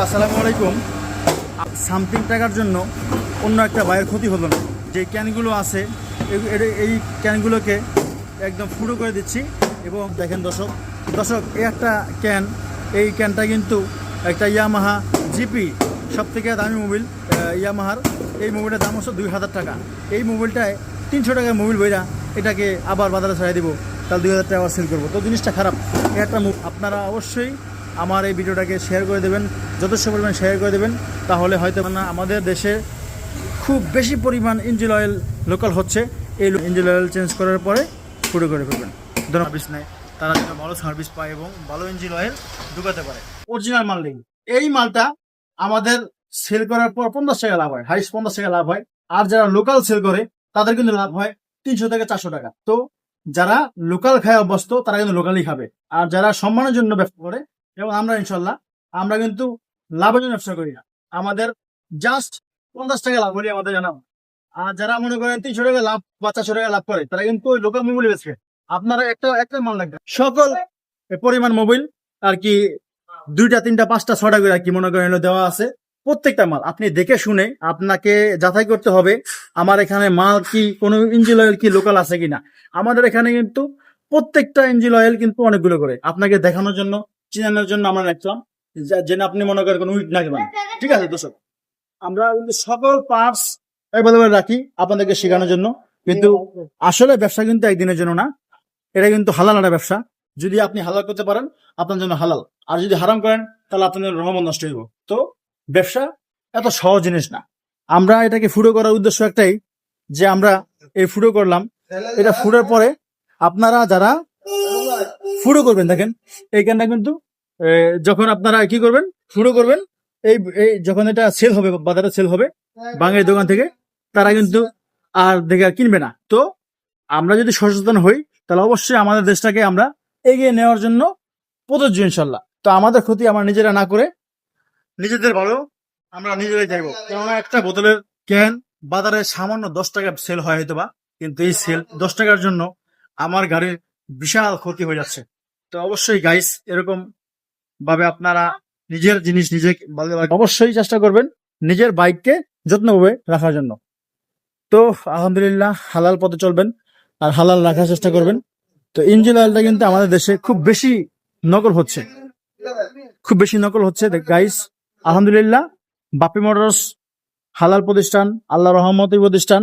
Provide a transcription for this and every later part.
আসসালামু আলাইকুম। সামথিং টাকার জন্য অন্য একটা ভাইয়ের ক্ষতি হলো না। যে ক্যানগুলো আছে এই ক্যানগুলোকে একদম ফুটো করে দিচ্ছি। এবং দেখেন দর্শক এই একটা ক্যান, এই ক্যানটা কিন্তু একটা ইয়ামাহা জিপি, সব থেকে দামি মোবিল ইয়ামাহার। এই মোবিলটার দাম হচ্ছে 2000 টাকা। এই মোবিলটায় 300 টাকার মোবিল বইরা এটাকে আবার বাজারে ছাড়াই দিব, তাহলে 2000 টাকা আবার সেল করবো। তো জিনিসটা খারাপ। এই একটা আপনারা অবশ্যই আমার এই ভিডিওটাকে শেয়ার করে দেবেন, যথেষ্ট পরিমাণ শেয়ার করে দেবেন, তাহলে হয়তো না আমাদের দেশে খুব বেশি পরিমাণ ইঞ্জিন অয়েল লোকাল হচ্ছে। এই ইঞ্জিন অয়েল চেঞ্জ করার পরে পুরো করে ফেলবেন। সার্ভিস নেয়, তারা যেন ভালো সার্ভিস পায় এবং ভালো ইঞ্জিন অয়েল ঢুকাতে পারে। অরিজিনাল মাল নেই। এই মালটা আমাদের সেল করার পর 50 টাকা লাভ হয়, হাইস্ট 50 টাকা লাভ হয়। আর যারা লোকাল সেল করে তাদের কিন্তু লাভ হয় 300 থেকে 400 টাকা। তো যারা লোকাল খায় অভ্যস্ত তারা কিন্তু লোকালই খাবে। আর যারা সম্মানের জন্য ব্যবসা করে, এবং আমরা ইনশাল্লাহ আমরা কিন্তু লাভের জন্য ব্যবসা করি না, আমাদের জাস্ট 50 টাকা লাভ বলি আমাদের জানা। আর যারা মনে করেন 300 টাকা লাভ বা 400 টাকা লাভ করে, তারা কিন্তু ওই লোকাল মোবাইল বেচবে। আপনারা একটা মাল লাগবে সকল পরিমাণ মোবাইল আর কি 2টা 3টা 5টা 6টা করে আর কি মনে করেন দেওয়া আছে। প্রত্যেকটা মাল আপনি দেখে শুনে আপনাকে যাচাই করতে হবে আমার এখানে মাল কি কোনো ইঞ্জিন অয়েল কি লোকাল আছে কিনা। আমাদের এখানে কিন্তু প্রত্যেকটা ইঞ্জিন অয়েল কিন্তু অনেকগুলো করে আপনাকে দেখানোর জন্য, চিনানোর জন্য আমরা রাখলাম, যেন আপনি মনে করেন কোনো উইক না দেবেন। ঠিক আছে দর্শক, আমরা কিন্তু সকল পার্টস অ্যাভেলেবল রাখি আপনাদেরকে শেখানোর জন্য। কিন্তু আসলে ব্যবসা কিন্তু একদিনের জন্য না, এটা কিন্তু হালাল একটা ব্যবসা। যদি আপনি হালাল করতে পারেন আপনার জন্য হালাল, আর যদি হারাম করেন তাহলে আপনার জন্য রহমত নষ্ট হইব। তো ব্যবসা এত সহজ জিনিস না। আমরা এটাকে ফুটো করার উদ্দেশ্য একটাই, যে আমরা এই ফুটো করলাম, এটা ফুটোর পরে আপনারা যারা ফুটো করবেন, দেখেন এইখানটা কিন্তু যখন আপনারা কি করবেন, ফুটো করবেন, এই যখন এটা সেল হবে, বাজারে সেল হবে বাঙালি দোকান থেকে, তারা কিন্তু আর দেখে কিনবে না। তো আমরা যদি সচেতন হই তাহলে অবশ্যই আমাদের দেশটাকে আমরা এগিয়ে নেওয়ার জন্য প্রযোজ্য ইনশাল্লাহ। তো আমাদের ক্ষতি আমরা নিজেরা না করে নিজেদের ভালো আমরা নিজেরাই চাইবো। কেননা একটা বোতলের ক্যান বাজারে সামান্য 10 টাকা সেল হয় হয়তো বা, কিন্তু এই সেল 10 টাকার জন্য আমার গাড়ির বিশাল ক্ষতি হয়ে যাচ্ছে। তো অবশ্যই গাইস, এরকম ভাবে আপনারা নিজের জিনিস নিজে অবশ্যই চেষ্টা করবেন নিজের বাইককে যত্নভাবে রাখার জন্য। তো আলহামদুলিল্লাহ হালাল পথে চলবেন আর হালাল রাখার চেষ্টা করবেন। তো ইঞ্জিন অয়েলটা কিন্তু আমাদের দেশে খুব বেশি নকল হচ্ছে, গাইস। আলহামদুলিল্লাহ বাপি মোটরস হালাল প্রতিষ্ঠান, আল্লাহ রহমতের প্রতিষ্ঠান।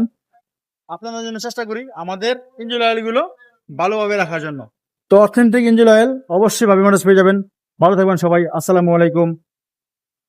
আপনাদের জন্য চেষ্টা করি আমাদের ইঞ্জিন অয়েল গুলো ভালোভাবে রাখার জন্য। তো অথেন্টিক ইঞ্জিন অয়েল অবশ্যই বাপি মোটরস পেয়ে যাবেন। ভালো থাকবেন সবাই। আসসালামু আলাইকুম।